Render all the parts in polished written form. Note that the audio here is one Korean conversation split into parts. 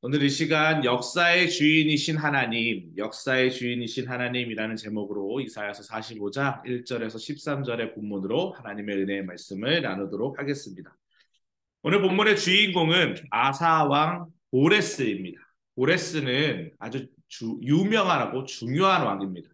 오늘 이 시간 역사의 주인이신 하나님, 역사의 주인이신 하나님이라는 제목으로 이사야서 45장 1절에서 13절의 본문으로 하나님의 은혜의 말씀을 나누도록 하겠습니다. 오늘 본문의 주인공은 아사 왕 고레스입니다. 고레스는 아주 유명하고 중요한 왕입니다.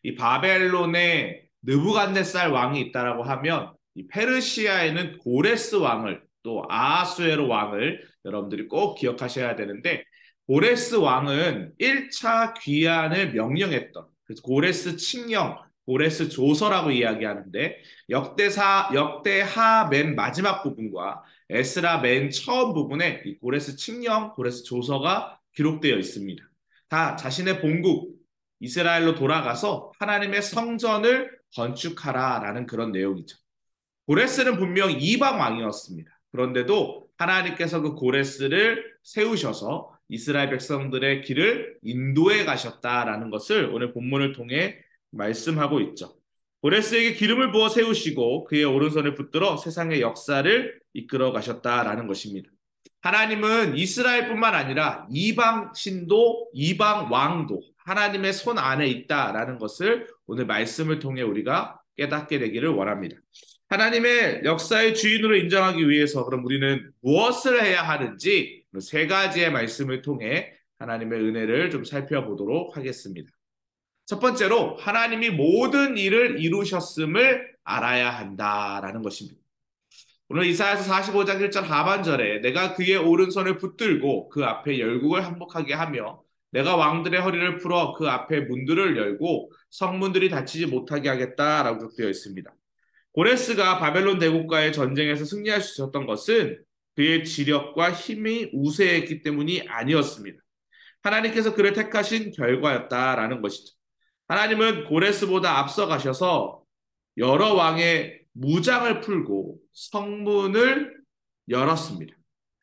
이 바벨론에 느부갓네살 왕이 있다라고 하면 이 페르시아에는 고레스 왕을 또 아하수에로 왕을 여러분들이 꼭 기억하셔야 되는데 고레스 왕은 1차 귀환을 명령했던 그래서 고레스 칙령, 고레스 조서라고 이야기하는데 역대하 맨 마지막 부분과 에스라 맨 처음 부분에 이 고레스 칙령, 고레스 조서가 기록되어 있습니다. 다 자신의 본국 이스라엘로 돌아가서 하나님의 성전을 건축하라라는 그런 내용이죠. 고레스는 분명 이방 왕이었습니다. 그런데도 하나님께서 그 고레스를 세우셔서 이스라엘 백성들의 길을 인도해 가셨다라는 것을 오늘 본문을 통해 말씀하고 있죠. 고레스에게 기름을 부어 세우시고 그의 오른손을 붙들어 세상의 역사를 이끌어 가셨다라는 것입니다. 하나님은 이스라엘뿐만 아니라 이방 신도, 이방 왕도 하나님의 손 안에 있다라는 것을 오늘 말씀을 통해 우리가 깨닫게 되기를 원합니다. 하나님의 역사의 주인으로 인정하기 위해서 그럼 우리는 무엇을 해야 하는지 세 가지의 말씀을 통해 하나님의 은혜를 좀 살펴보도록 하겠습니다. 첫 번째로 하나님이 모든 일을 이루셨음을 알아야 한다라는 것입니다. 오늘 이사야서 45장 1절 하반절에 내가 그의 오른손을 붙들고 그 앞에 열국을 항복하게 하며 내가 왕들의 허리를 풀어 그 앞에 문들을 열고 성문들이 닫히지 못하게 하겠다라고 되어 있습니다. 고레스가 바벨론 대국과의 전쟁에서 승리할 수 있었던 것은 그의 지력과 힘이 우세했기 때문이 아니었습니다. 하나님께서 그를 택하신 결과였다라는 것이죠. 하나님은 고레스보다 앞서 가셔서 여러 왕의 무장을 풀고 성문을 열었습니다.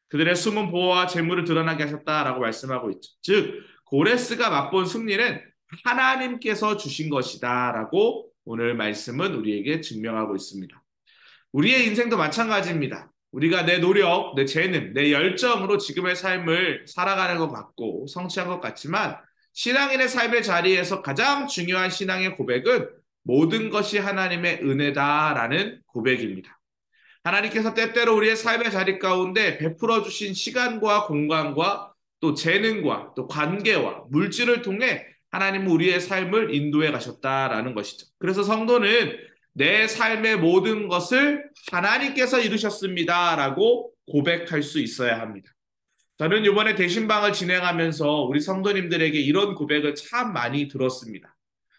그들의 숨은 보호와 재물을 드러나게 하셨다라고 말씀하고 있죠. 즉 고레스가 맛본 승리는 하나님께서 주신 것이다라고 오늘 말씀은 우리에게 증명하고 있습니다. 우리의 인생도 마찬가지입니다. 우리가 내 노력, 내 재능, 내 열정으로 지금의 삶을 살아가는 것 같고 성취한 것 같지만 신앙인의 삶의 자리에서 가장 중요한 신앙의 고백은 모든 것이 하나님의 은혜다라는 고백입니다. 하나님께서 때때로 우리의 삶의 자리 가운데 베풀어 주신 시간과 공간과 또 재능과 또 관계와 물질을 통해 하나님은 우리의 삶을 인도해 가셨다라는 것이죠. 그래서 성도는 내 삶의 모든 것을 하나님께서 이루셨습니다라고 고백할 수 있어야 합니다. 저는 이번에 대신방을 진행하면서 우리 성도님들에게 이런 고백을 참 많이 들었습니다.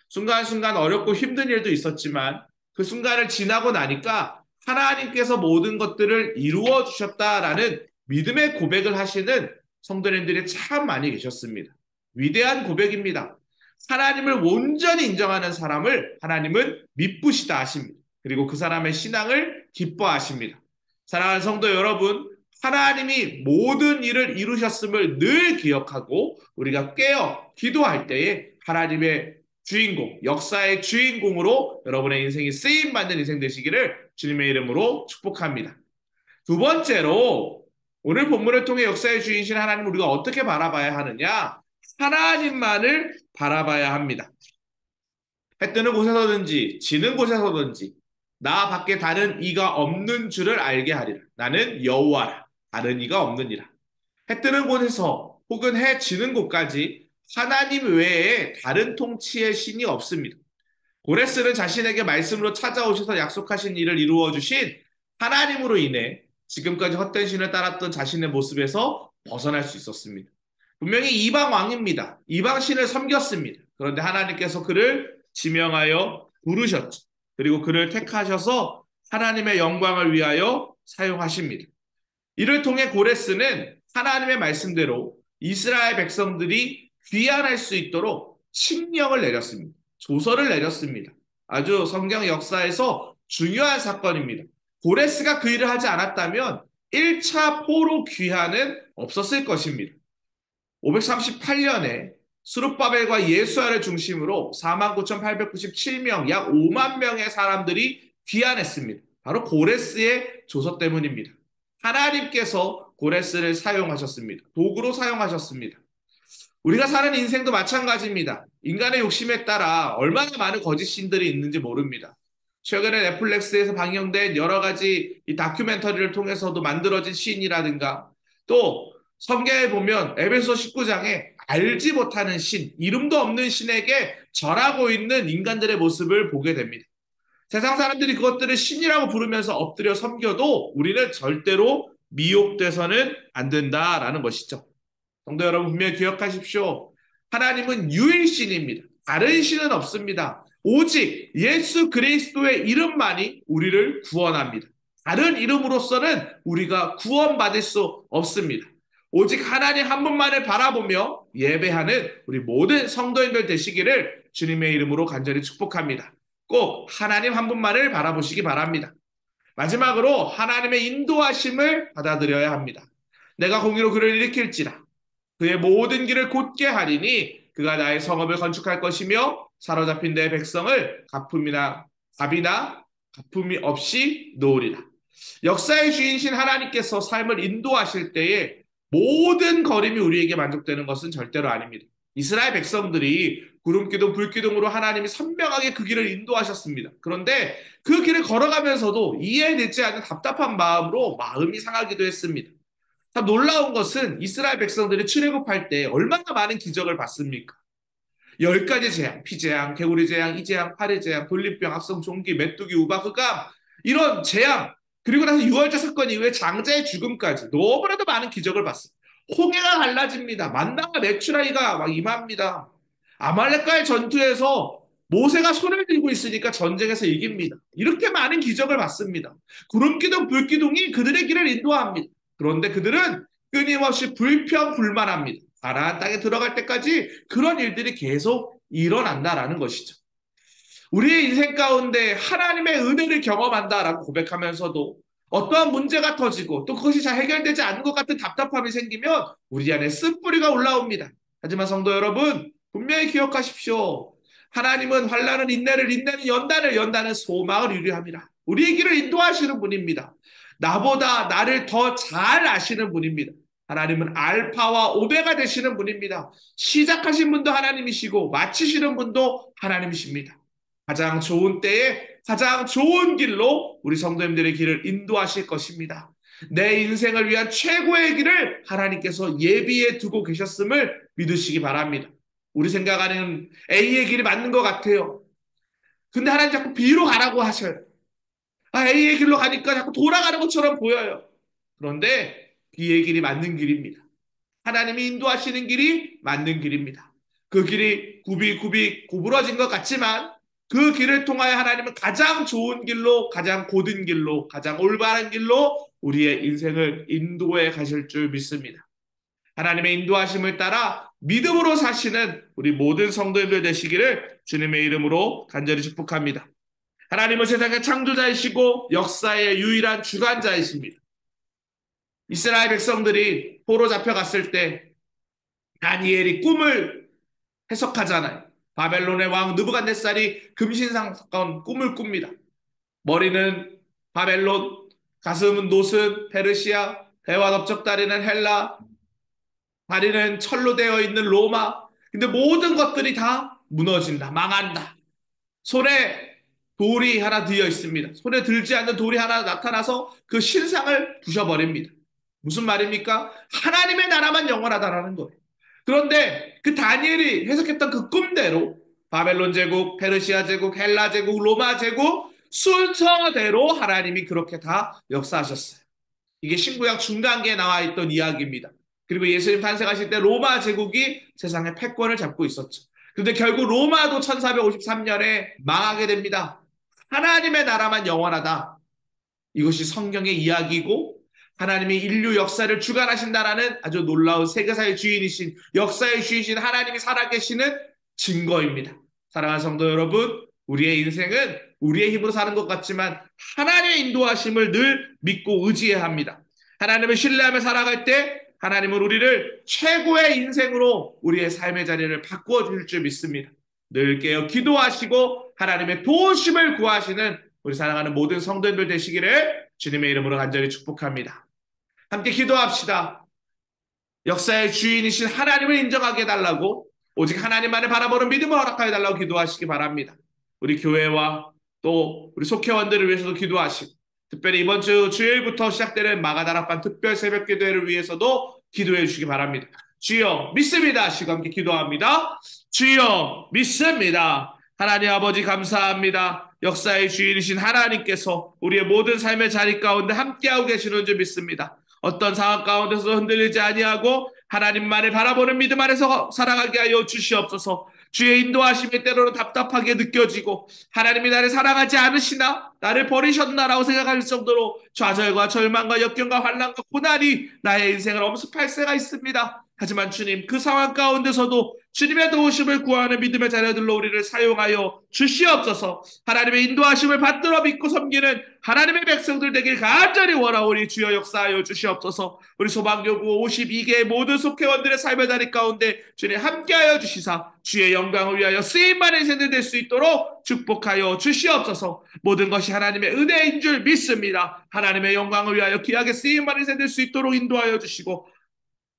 순간순간 어렵고 힘든 일도 있었지만 그 순간을 지나고 나니까 하나님께서 모든 것들을 이루어 주셨다라는 믿음의 고백을 하시는 성도님들이 참 많이 계셨습니다. 위대한 고백입니다. 하나님을 온전히 인정하는 사람을 하나님은 미쁘시다 하십니다. 그리고 그 사람의 신앙을 기뻐하십니다. 사랑하는 성도 여러분, 하나님이 모든 일을 이루셨음을 늘 기억하고 우리가 깨어 기도할 때에 하나님의 주인공, 역사의 주인공으로 여러분의 인생이 쓰임받는 인생 되시기를 주님의 이름으로 축복합니다. 두 번째로 오늘 본문을 통해 역사의 주인이신 하나님을 우리가 어떻게 바라봐야 하느냐? 하나님만을 바라봐야 합니다. 해 뜨는 곳에서든지 지는 곳에서든지 나 밖에 다른 이가 없는 줄을 알게 하리라. 나는 여호와라. 다른 이가 없느니라. 해 뜨는 곳에서 혹은 해 지는 곳까지 하나님 외에 다른 통치의 신이 없습니다. 고레스는 자신에게 말씀으로 찾아오셔서 약속하신 일을 이루어 주신 하나님으로 인해 지금까지 헛된 신을 따랐던 자신의 모습에서 벗어날 수 있었습니다. 분명히 이방 왕입니다. 이방 신을 섬겼습니다. 그런데 하나님께서 그를 지명하여 부르셨죠. 그리고 그를 택하셔서 하나님의 영광을 위하여 사용하십니다. 이를 통해 고레스는 하나님의 말씀대로 이스라엘 백성들이 귀환할 수 있도록 칙령을 내렸습니다. 조서를 내렸습니다. 아주 성경 역사에서 중요한 사건입니다. 고레스가 그 일을 하지 않았다면 1차 포로 귀환은 없었을 것입니다. 538년에 스룹바벨과 예수아를 중심으로 49,897명, 약 5만 명의 사람들이 귀환했습니다. 바로 고레스의 조서 때문입니다. 하나님께서 고레스를 사용하셨습니다. 도구로 사용하셨습니다. 우리가 사는 인생도 마찬가지입니다. 인간의 욕심에 따라 얼마나 많은 거짓 신들이 있는지 모릅니다. 최근에 넷플릭스에서 방영된 여러 가지 이 다큐멘터리를 통해서도 만들어진 신이라든가 또 성경에 보면 에베소 19장에 알지 못하는 신, 이름도 없는 신에게 절하고 있는 인간들의 모습을 보게 됩니다. 세상 사람들이 그것들을 신이라고 부르면서 엎드려 섬겨도 우리는 절대로 미혹돼서는 안 된다라는 것이죠. 성도 여러분 분명히 기억하십시오. 하나님은 유일신입니다. 다른 신은 없습니다. 오직 예수 그리스도의 이름만이 우리를 구원합니다. 다른 이름으로서는 우리가 구원받을 수 없습니다. 오직 하나님 한 분만을 바라보며 예배하는 우리 모든 성도인들 되시기를 주님의 이름으로 간절히 축복합니다. 꼭 하나님 한 분만을 바라보시기 바랍니다. 마지막으로 하나님의 인도하심을 받아들여야 합니다. 내가 공의로 그를 일으킬지라 그의 모든 길을 곧게 하리니 그가 나의 성읍을 건축할 것이며 사로잡힌 내 백성을 갑이나 가품이 없이 놓으리라. 역사의 주인신 하나님께서 삶을 인도하실 때에 모든 걸음이 우리에게 만족되는 것은 절대로 아닙니다. 이스라엘 백성들이 구름기둥, 불기둥으로 하나님이 선명하게 그 길을 인도하셨습니다. 그런데 그 길을 걸어가면서도 이해되지 않는 답답한 마음으로 마음이 상하기도 했습니다. 참 놀라운 것은 이스라엘 백성들이 출애굽할 때 얼마나 많은 기적을 봤습니까? 10가지 재앙, 피재앙, 개구리 재앙, 이재앙, 파리 재앙, 돌림병, 악성 종기, 메뚜기, 우박, 흑암 이런 재앙 그리고 나서 유월절 사건 이후에 장자의 죽음까지 너무나도 많은 기적을 봤습니다. 홍해가 갈라집니다. 만나와 메추라기가 막 임합니다. 아말렉과의 전투에서 모세가 손을 들고 있으니까 전쟁에서 이깁니다. 이렇게 많은 기적을 봤습니다. 구름기둥, 불기둥이 그들의 길을 인도합니다. 그런데 그들은 끊임없이 불평불만합니다. 가나안 땅에 들어갈 때까지 그런 일들이 계속 일어난다라는 것이죠. 우리의 인생 가운데 하나님의 은혜를 경험한다라고 고백하면서도 어떠한 문제가 터지고 또 그것이 잘 해결되지 않는 것 같은 답답함이 생기면 우리 안에 쓴뿌리가 올라옵니다. 하지만 성도 여러분 분명히 기억하십시오. 하나님은 환난은 인내를, 인내는 연단을, 연단은 소망을 유리함이라. 우리의 길을 인도하시는 분입니다. 나보다 나를 더 잘 아시는 분입니다. 하나님은 알파와 오메가 되시는 분입니다. 시작하신 분도 하나님이시고 마치시는 분도 하나님이십니다. 가장 좋은 때에 가장 좋은 길로 우리 성도님들의 길을 인도하실 것입니다. 내 인생을 위한 최고의 길을 하나님께서 예비해 두고 계셨음을 믿으시기 바랍니다. 우리 생각하는 A의 길이 맞는 것 같아요. 근데 하나님 자꾸 B로 가라고 하셔요. A의 길로 가니까 자꾸 돌아가는 것처럼 보여요. 그런데 B의 길이 맞는 길입니다. 하나님이 인도하시는 길이 맞는 길입니다. 그 길이 굽이 구부러진 것 같지만 그 길을 통하여 하나님은 가장 좋은 길로, 가장 곧은 길로, 가장 올바른 길로 우리의 인생을 인도해 가실 줄 믿습니다. 하나님의 인도하심을 따라 믿음으로 사시는 우리 모든 성도님들 되시기를 주님의 이름으로 간절히 축복합니다. 하나님은 세상의 창조자이시고 역사의 유일한 주관자이십니다. 이스라엘 백성들이 포로 잡혀갔을 때 다니엘이 꿈을 해석하잖아요. 바벨론의 왕 느부갓네살이 금신상 사건 꿈을 꿉니다. 머리는 바벨론, 가슴은 노스, 페르시아, 배와 넓적다리는 헬라, 다리는 철로 되어 있는 로마. 근데 모든 것들이 다 무너진다, 망한다. 손에 돌이 하나 들려 있습니다. 손에 들지 않는 돌이 하나 나타나서 그 신상을 부셔버립니다. 무슨 말입니까? 하나님의 나라만 영원하다라는 거예요. 그런데 그 다니엘이 해석했던 그 꿈대로 바벨론 제국, 페르시아 제국, 헬라 제국, 로마 제국 순서대로 하나님이 그렇게 다 역사하셨어요. 이게 신구약 중간기에 나와 있던 이야기입니다. 그리고 예수님 탄생하실 때 로마 제국이 세상의 패권을 잡고 있었죠. 그런데 결국 로마도 1453년에 망하게 됩니다. 하나님의 나라만 영원하다. 이것이 성경의 이야기고 하나님이 인류 역사를 주관하신다라는 아주 놀라운 세계사의 주인이신 역사의 주인이신 하나님이 살아계시는 증거입니다. 사랑하는 성도 여러분, 우리의 인생은 우리의 힘으로 사는 것 같지만 하나님의 인도하심을 늘 믿고 의지해야 합니다. 하나님을 신뢰하며 살아갈 때 하나님은 우리를 최고의 인생으로 우리의 삶의 자리를 바꾸어 주실 줄 믿습니다. 늘 깨어 기도하시고 하나님의 도우심을 구하시는 우리 사랑하는 모든 성도님들 되시기를 주님의 이름으로 간절히 축복합니다. 함께 기도합시다. 역사의 주인이신 하나님을 인정하게 해달라고, 오직 하나님만을 바라보는 믿음을 허락하여 달라고 기도하시기 바랍니다. 우리 교회와 또 우리 속회원들을 위해서도 기도하시고, 특별히 이번 주 주일부터 시작되는 마가다락방 특별 새벽 기도회를 위해서도 기도해 주시기 바랍니다. 주여 믿습니다 하시고 함께 기도합니다. 주여 믿습니다. 하나님 아버지 감사합니다. 역사의 주인이신 하나님께서 우리의 모든 삶의 자리 가운데 함께하고 계시는 줄 믿습니다. 어떤 상황 가운데서 흔들리지 아니하고 하나님만을 바라보는 믿음 안에서 살아가게 하여 주시옵소서. 주의 인도하심이 때로는 답답하게 느껴지고 하나님이 나를 사랑하지 않으시나, 나를 버리셨나라고 생각할 정도로 좌절과 절망과 역경과 환난과 고난이 나의 인생을 엄습할 때가 있습니다. 하지만 주님, 그 상황 가운데서도 주님의 도우심을 구하는 믿음의 자녀들로 우리를 사용하여 주시옵소서. 하나님의 인도하심을 받들어 믿고 섬기는 하나님의 백성들 되길 간절히 원하오니 주여 역사하여 주시옵소서. 우리 소망교구 52개의 모든 속회원들의 삶의 자리 가운데 주님 함께하여 주시사 주의 영광을 위하여 쓰임받는 인생들 될 수 있도록 축복하여 주시옵소서. 모든 것이 하나님의 은혜인 줄 믿습니다. 하나님의 영광을 위하여 귀하게 쓰임받는 인생 될 수 있도록 인도하여 주시고,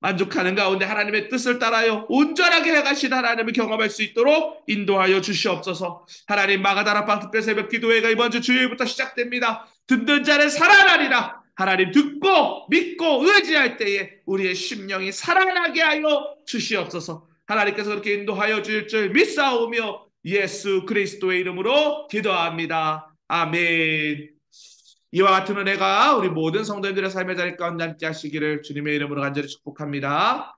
만족하는 가운데 하나님의 뜻을 따라요 온전하게 해가신 하나님을 경험할 수 있도록 인도하여 주시옵소서. 하나님, 마가다락방 특별 새벽 기도회가 이번 주 주일부터 시작됩니다. 듣는 자는 살아나리라. 하나님, 듣고 믿고 의지할 때에 우리의 심령이 살아나게 하여 주시옵소서. 하나님께서 그렇게 인도하여 주실 줄 믿사오며 예수 그리스도의 이름으로 기도합니다. 아멘. 이와 같은 은혜가 우리 모든 성도님들의 삶의 자리 가운데 함께 하시기를 주님의 이름으로 간절히 축복합니다.